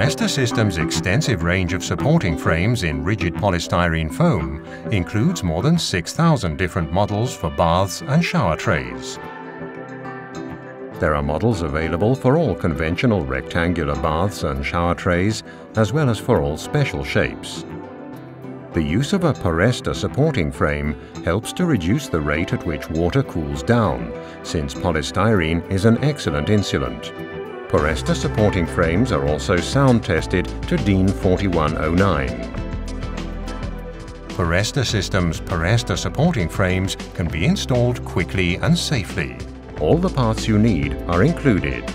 Poresta System's extensive range of supporting frames in rigid polystyrene foam includes more than 6,000 different models for baths and shower trays. There are models available for all conventional rectangular baths and shower trays, as well as for all special shapes. The use of a Poresta supporting frame helps to reduce the rate at which water cools down, since polystyrene is an excellent insulant. Poresta supporting frames are also sound tested to DIN 4109. Poresta System's Poresta supporting frames can be installed quickly and safely. All the parts you need are included.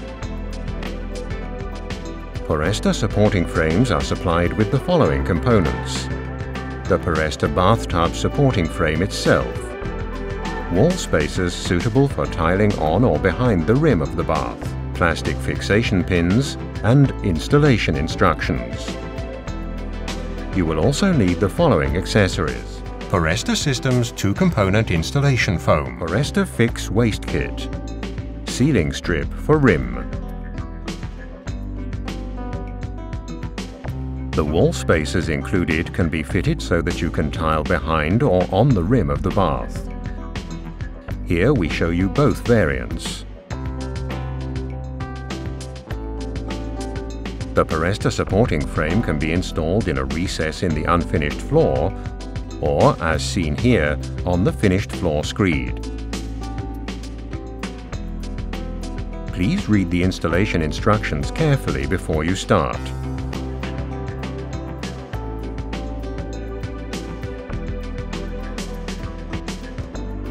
Poresta supporting frames are supplied with the following components: the Poresta bathtub supporting frame itself, wall spacers suitable for tiling on or behind the rim of the bath, plastic fixation pins, and installation instructions. You will also need the following accessories: Poresta System's 2-component installation foam, Poresta Fix waste kit, sealing strip for rim. The wall spacers included can be fitted so that you can tile behind or on the rim of the bath. Here we show you both variants. The Poresta supporting frame can be installed in a recess in the unfinished floor, or, as seen here, on the finished floor screed. Please read the installation instructions carefully before you start.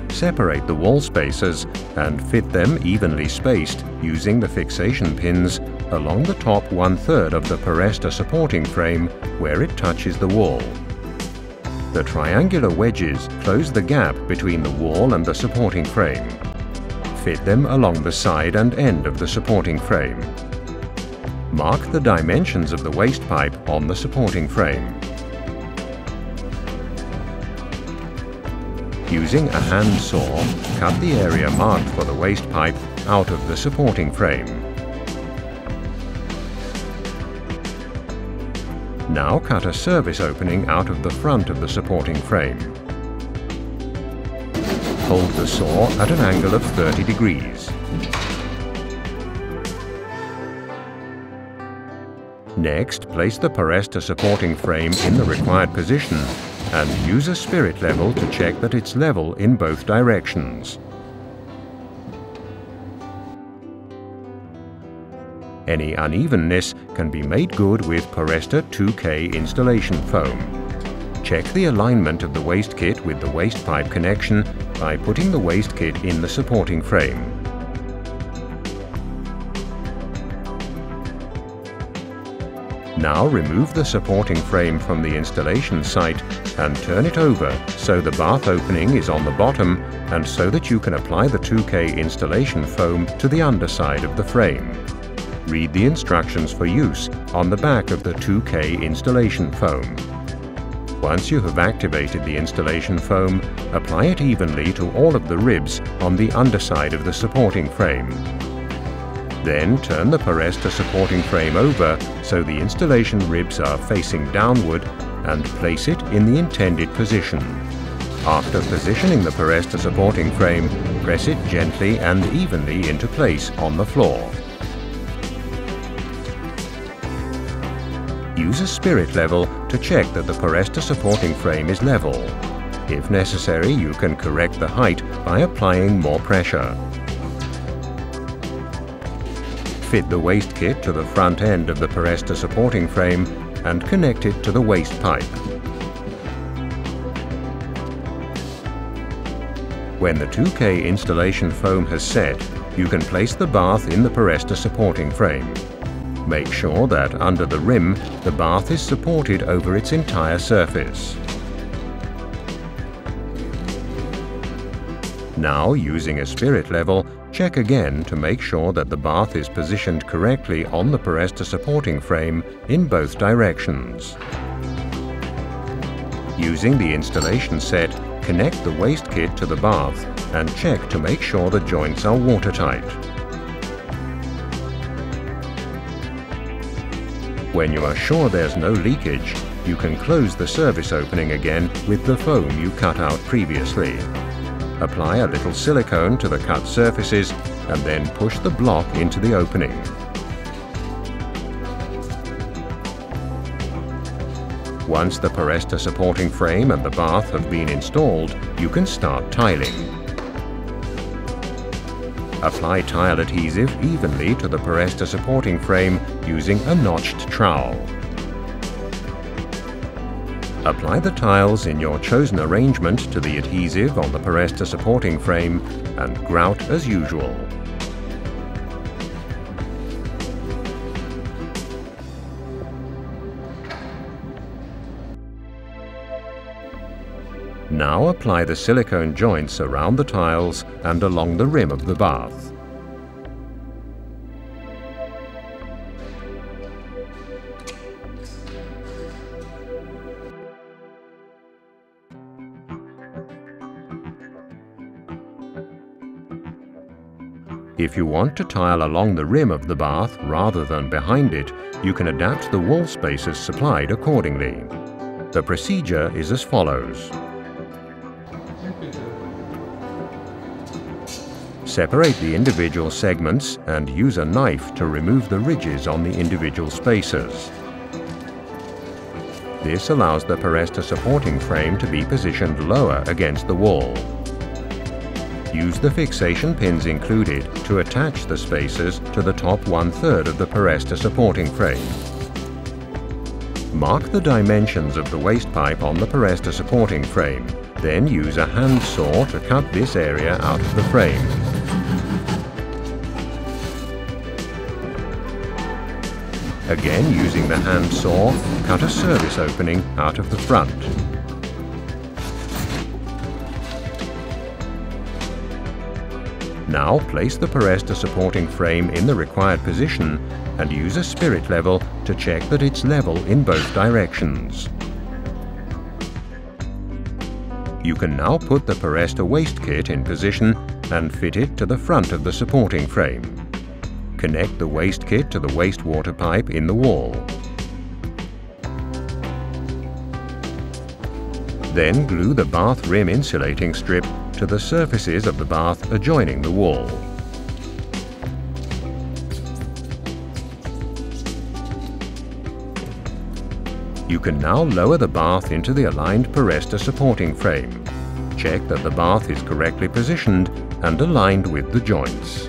Separate the wall spacers and fit them evenly spaced using the fixation pins along the top 1/3 of the Poresta supporting frame where it touches the wall. The triangular wedges close the gap between the wall and the supporting frame. Fit them along the side and end of the supporting frame. Mark the dimensions of the waste pipe on the supporting frame. Using a hand saw, cut the area marked for the waste pipe out of the supporting frame. Now cut a service opening out of the front of the supporting frame. Hold the saw at an angle of 30 degrees. Next, place the Poresta supporting frame in the required position and use a spirit level to check that it's level in both directions. Any unevenness can be made good with Poresta 2K installation foam. Check the alignment of the waste kit with the waste pipe connection by putting the waste kit in the supporting frame. Now remove the supporting frame from the installation site and turn it over so the bath opening is on the bottom and so that you can apply the 2K installation foam to the underside of the frame. Read the instructions for use on the back of the 2K installation foam. Once you have activated the installation foam, apply it evenly to all of the ribs on the underside of the supporting frame. Then turn the Poresta supporting frame over so the installation ribs are facing downward and place it in the intended position. After positioning the Poresta supporting frame, press it gently and evenly into place on the floor. Use a spirit level to check that the Poresta supporting frame is level. If necessary, you can correct the height by applying more pressure. Fit the waste kit to the front end of the Poresta supporting frame and connect it to the waste pipe. When the 2K installation foam has set, you can place the bath in the Poresta supporting frame. Make sure that under the rim, the bath is supported over its entire surface. Now, using a spirit level, check again to make sure that the bath is positioned correctly on the Poresta supporting frame in both directions. Using the installation set, connect the waste kit to the bath and check to make sure the joints are watertight. When you are sure there's no leakage, you can close the service opening again with the foam you cut out previously. Apply a little silicone to the cut surfaces and then push the block into the opening. Once the Poresta supporting frame and the bath have been installed, you can start tiling. Apply tile adhesive evenly to the Poresta supporting frame using a notched trowel. Apply the tiles in your chosen arrangement to the adhesive on the Poresta supporting frame and grout as usual. Now apply the silicone joints around the tiles and along the rim of the bath. If you want to tile along the rim of the bath rather than behind it, you can adapt the wall spaces supplied accordingly. The procedure is as follows. Separate the individual segments and use a knife to remove the ridges on the individual spaces. This allows the Poresta supporting frame to be positioned lower against the wall. Use the fixation pins included to attach the spacers to the top 1/3 of the Poresta supporting frame. Mark the dimensions of the waste pipe on the Poresta supporting frame. Then use a hand saw to cut this area out of the frame. Again, using the hand saw, cut a service opening out of the front. Now place the Poresta supporting frame in the required position and use a spirit level to check that it's level in both directions. You can now put the Poresta waste kit in position and fit it to the front of the supporting frame. Connect the waste kit to the wastewater pipe in the wall. Then glue the bath rim insulating strip to the surfaces of the bath adjoining the wall. You can now lower the bath into the aligned Poresta supporting frame. Check that the bath is correctly positioned and aligned with the joints.